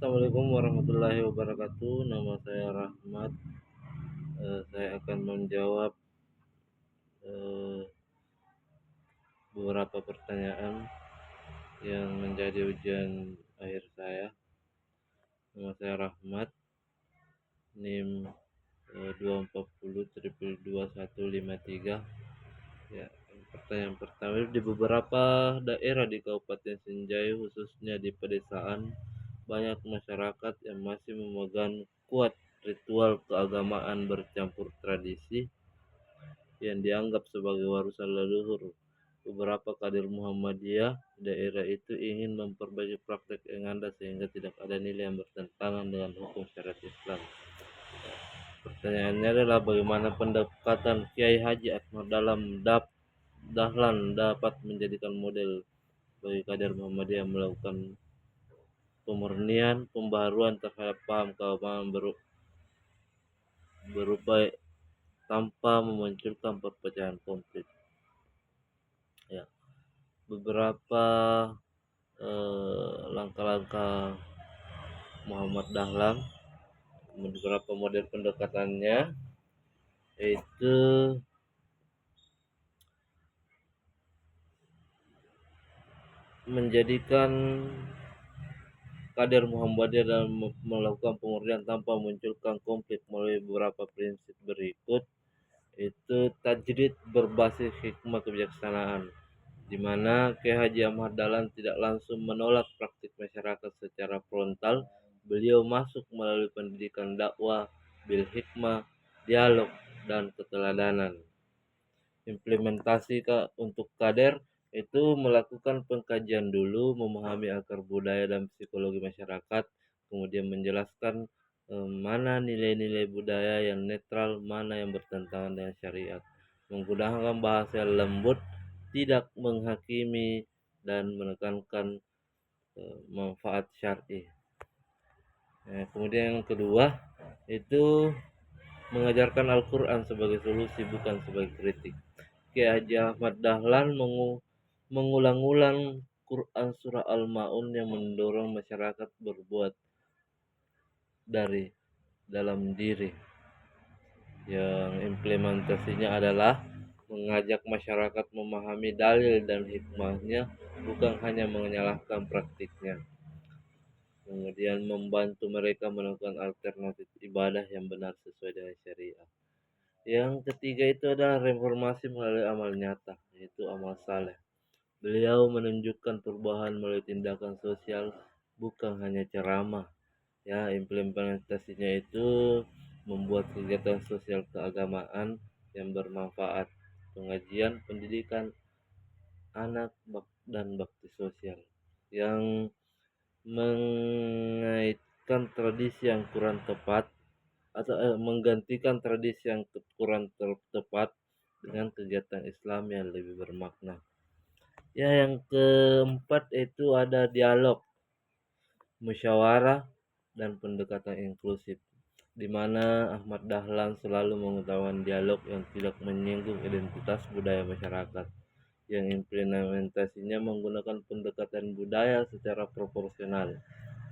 Assalamualaikum warahmatullahi wabarakatuh. Nama saya Rahmat. Saya akan menjawab eh, beberapa pertanyaan yang menjadi ujian akhir saya. Nama saya Rahmat, NIM 240 122 153. Ya, pertanyaan pertama, di beberapa daerah di Kabupaten Senjai, khususnya di pedesaan, banyak masyarakat yang masih memegang kuat ritual keagamaan bercampur tradisi yang dianggap sebagai warisan leluhur. Beberapa kader Muhammadiyah daerah itu ingin memperbaiki praktek yang ada sehingga tidak ada nilai yang bertentangan dengan hukum syariat Islam. Pertanyaannya adalah bagaimana pendekatan Kiai Haji Ahmad Dahlan dapat menjadikan model bagi kader Muhammadiyah melakukan pemurnian pembaharuan terhadap paham keagamaan berupa tanpa memunculkan perpecahan konflik. Ya, beberapa langkah-langkah Muhammad Dahlan, beberapa model pendekatannya yaitu menjadikan kader Muhammadiyah dalam melakukan pemurnian tanpa memunculkan konflik melalui beberapa prinsip berikut, itu tajrid berbasis hikmah kebijaksanaan, di mana Kiai Haji Ahmad Dahlan tidak langsung menolak praktik masyarakat secara frontal. Beliau masuk melalui pendidikan dakwah bil hikmah, dialog, dan keteladanan. Implementasi untuk kader itu melakukan pengkajian dulu, memahami akar budaya dan psikologi masyarakat, kemudian menjelaskan mana nilai-nilai budaya yang netral, mana yang bertentangan dengan syariat, menggunakan bahasa yang lembut, tidak menghakimi, dan menekankan manfaat syar'i. Kemudian yang kedua itu mengajarkan Al-Quran sebagai solusi, bukan sebagai kritik. Kiai Haji Ahmad Dahlan mengulang-ulang Quran surah Al-Ma'un yang mendorong masyarakat berbuat dari dalam diri. Yang implementasinya adalah mengajak masyarakat memahami dalil dan hikmahnya, bukan hanya menyalahkan praktiknya. Kemudian membantu mereka melakukan alternatif ibadah yang benar sesuai dengan syariah. Yang ketiga itu adalah reformasi melalui amal nyata, yaitu amal saleh. Beliau menunjukkan perubahan melalui tindakan sosial, bukan hanya ceramah. Ya, implementasinya itu membuat kegiatan sosial keagamaan yang bermanfaat, pengajian, pendidikan anak dan bakti sosial yang mengaitkan tradisi yang kurang tepat atau menggantikan tradisi yang kurang tepat dengan kegiatan Islam yang lebih bermakna. Ya, yang keempat itu ada dialog, musyawarah, dan pendekatan inklusif, di mana Ahmad Dahlan selalu mengutamakan dialog yang tidak menyinggung identitas budaya masyarakat, yang implementasinya menggunakan pendekatan budaya secara proporsional,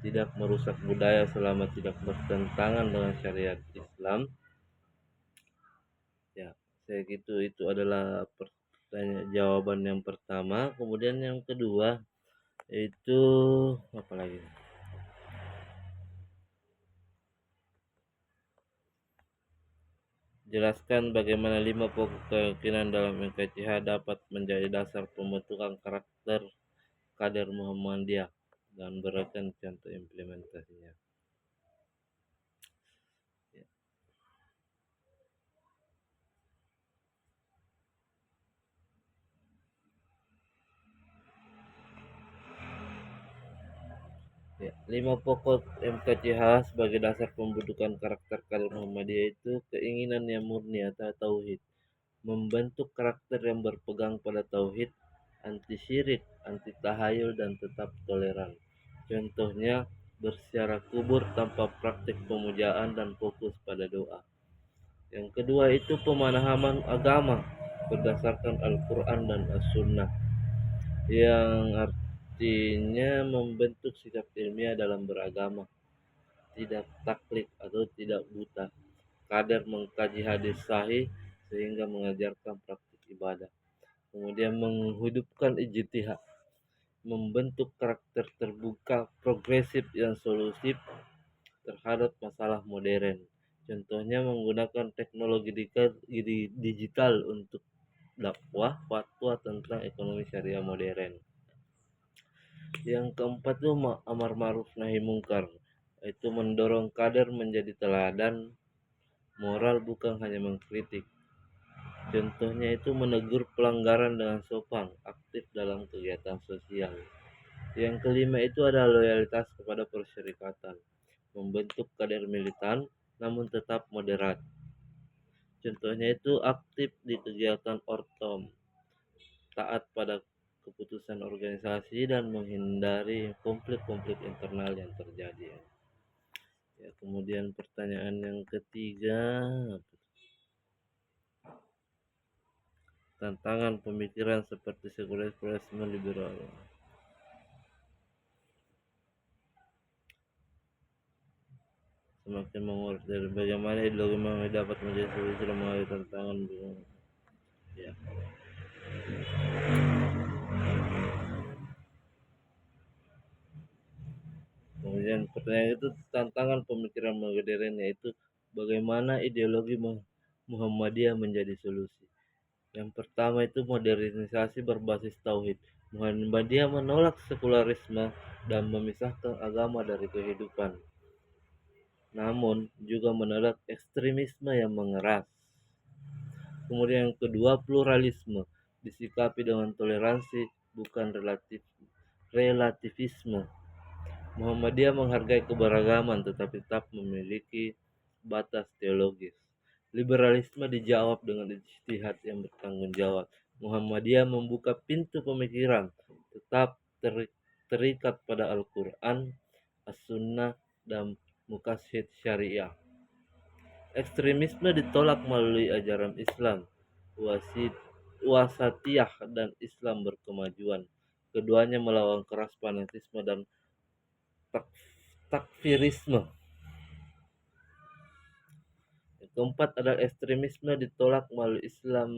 tidak merusak budaya selama tidak bertentangan dengan syariat Islam. Ya, saya gitu, itu adalah jawaban yang pertama. Kemudian yang kedua itu apa lagi? Jelaskan bagaimana 5 pokok keyakinan dalam NKCH dapat menjadi dasar pembentukan karakter kader Muhammadiyah dan berikan contoh implementasinya. Ya, 5 pokok MKCH sebagai dasar pembentukan karakter kader Muhammadiyah itu keinginan yang murni atau tauhid, membentuk karakter yang berpegang pada tauhid, anti syirik, anti tahayul, dan tetap toleran. Contohnya bersiarah kubur tanpa praktik pemujaan dan fokus pada doa. Yang kedua itu pemahaman agama berdasarkan Al-Quran dan As-Sunnah, yang artinya membentuk sikap ilmiah dalam beragama, tidak taklid atau tidak buta. Kader mengkaji hadis sahih sehingga mengajarkan praktik ibadah. Kemudian menghidupkan ijtihad, membentuk karakter terbuka, progresif yang solusif terhadap masalah modern. Contohnya menggunakan teknologi digital untuk dakwah fatwa tentang ekonomi syariah modern. Yang keempat itu amar ma'ruf nahi mungkar, itu mendorong kader menjadi teladan moral bukan hanya mengkritik. Contohnya itu menegur pelanggaran dengan sopan, aktif dalam kegiatan sosial. Yang kelima itu ada loyalitas kepada persyarikatan, membentuk kader militan namun tetap moderat. Contohnya itu aktif di kegiatan ortom, taat pada keputusan organisasi dan menghindari konflik-konflik internal yang terjadi. Ya, kemudian pertanyaan yang ketiga, tantangan pemikiran seperti sekularisme liberal. Semakin menguat dari bagaimana ideologi Muhammad dapat menjadi solusi dalam menghadapi tantangan. Ya. Kemudian pertanyaan itu tantangan pemikiran modern, yaitu bagaimana ideologi Muhammadiyah menjadi solusi. Yang pertama itu modernisasi berbasis tauhid. Muhammadiyah menolak sekularisme dan memisahkan agama dari kehidupan. Namun juga menolak ekstremisme yang mengeras. Kemudian yang kedua, pluralisme disikapi dengan toleransi bukan relativisme. Muhammadiyah menghargai keberagaman tetapi tetap memiliki batas teologis. Liberalisme dijawab dengan ijtihad yang bertanggung jawab. Muhammadiyah membuka pintu pemikiran tetap terikat pada Al-Quran, As-Sunnah, dan muqasid syariah. Ekstremisme ditolak melalui ajaran Islam, wasatiyah dan Islam berkemajuan. Keduanya melawan keras fanatisme dan takfirisme. Yang keempat adalah ekstremisme ditolak melalui Islam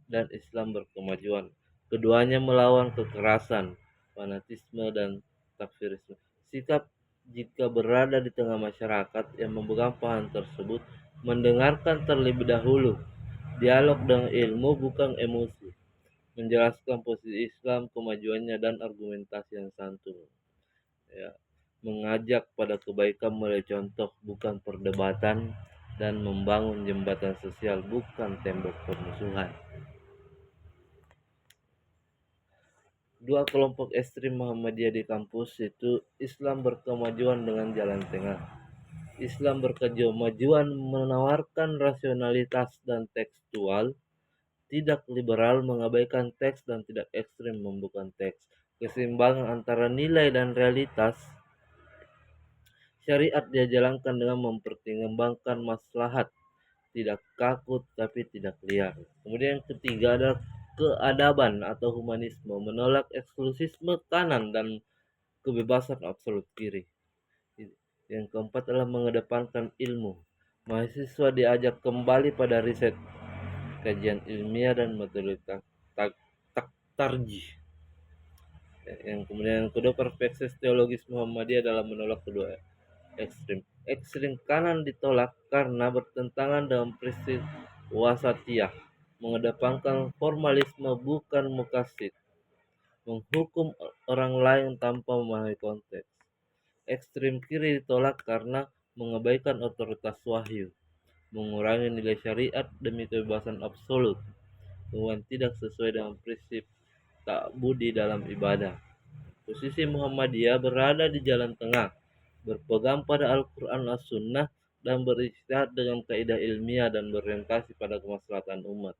dan Islam berkemajuan. Keduanya melawan kekerasan, fanatisme dan takfirisme. Sikap jika berada di tengah masyarakat yang memegang paham tersebut, mendengarkan terlebih dahulu, dialog dengan ilmu bukan emosi, menjelaskan posisi Islam, kemajuannya dan argumentasi yang santun. Ya, mengajak pada kebaikan melalui contoh bukan perdebatan, dan membangun jembatan sosial bukan tembok permusuhan. Dua kelompok ekstrim Muhammadiyah di kampus itu Islam berkemajuan dengan jalan tengah. Islam berkemajuan menawarkan rasionalitas dan tekstual, tidak liberal mengabaikan teks dan tidak ekstrim membuka teks. Keseimbangan antara nilai dan realitas. Syariat dia jalankan dengan mempertimbangkan maslahat, tidak kaku tapi tidak liar. Kemudian yang ketiga adalah keadaban atau humanisme, menolak eksklusisme kanan dan kebebasan absolut kiri. Yang keempat adalah mengedepankan ilmu. Mahasiswa diajak kembali pada riset, kajian ilmiah dan metode tarjih. Yang kemudian yang kedua, perspektif teologis Muhammadiyah dalam menolak kedua ekstrim. Ekstrim kanan ditolak karena bertentangan dengan prinsip wasatiyah, mengedepankan formalisme bukan muqasid, menghukum orang lain tanpa memahami konteks. Ekstrim kiri ditolak karena mengabaikan otoritas wahyu, mengurangi nilai syariat demi kebebasan absolut, dan tidak sesuai dengan prinsip tak budi dalam ibadah. Posisi Muhammadiyah berada di jalan tengah, berpegang pada Al-Quran As-Sunnah dan berijtihad dengan kaidah ilmiah dan berorientasi pada kemaslahatan umat.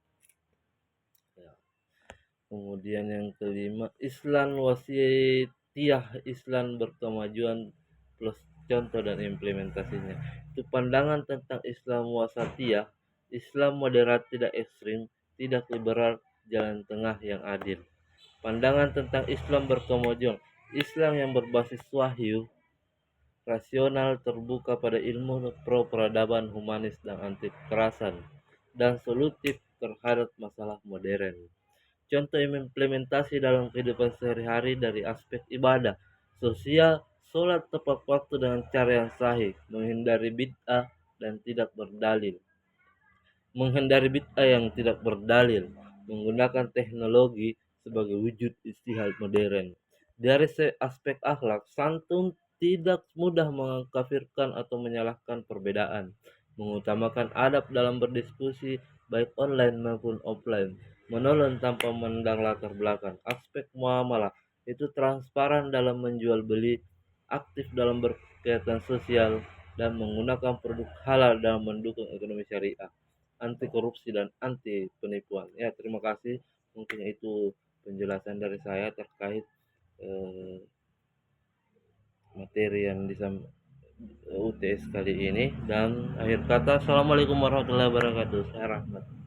Ya. Kemudian yang kelima, Islam wasitiyah, Islam berkemajuan plus contoh dan implementasinya. Itu pandangan tentang Islam wasatiyah, Islam moderat tidak ekstrim, tidak liberal, jalan tengah yang adil. Pandangan tentang Islam berkemajuan, Islam yang berbasis wahyu, rasional, terbuka pada ilmu, pro peradaban, humanis dan anti kekerasan, dan solutif terhadap masalah modern. Contoh implementasi dalam kehidupan sehari-hari dari aspek ibadah, sosial, sholat tepat waktu dengan cara yang sahih, menghindari bid'ah yang tidak berdalil, menggunakan teknologi sebagai wujud istihad modern. Dari aspek akhlak, santun tidak mudah mengkafirkan atau menyalahkan perbedaan, mengutamakan adab dalam berdiskusi baik online maupun offline, menolong tanpa memandang latar belakang. Aspek muamalah itu transparan dalam menjual beli, aktif dalam berkaitan sosial, dan menggunakan produk halal dalam mendukung ekonomi syariah, anti korupsi dan anti penipuan. Ya, terima kasih. Mungkin itu penjelasan dari saya terkait eh, materi yang UTS kali ini. Dan akhir kata, assalamualaikum warahmatullahi wabarakatuh. Saya Rahmat.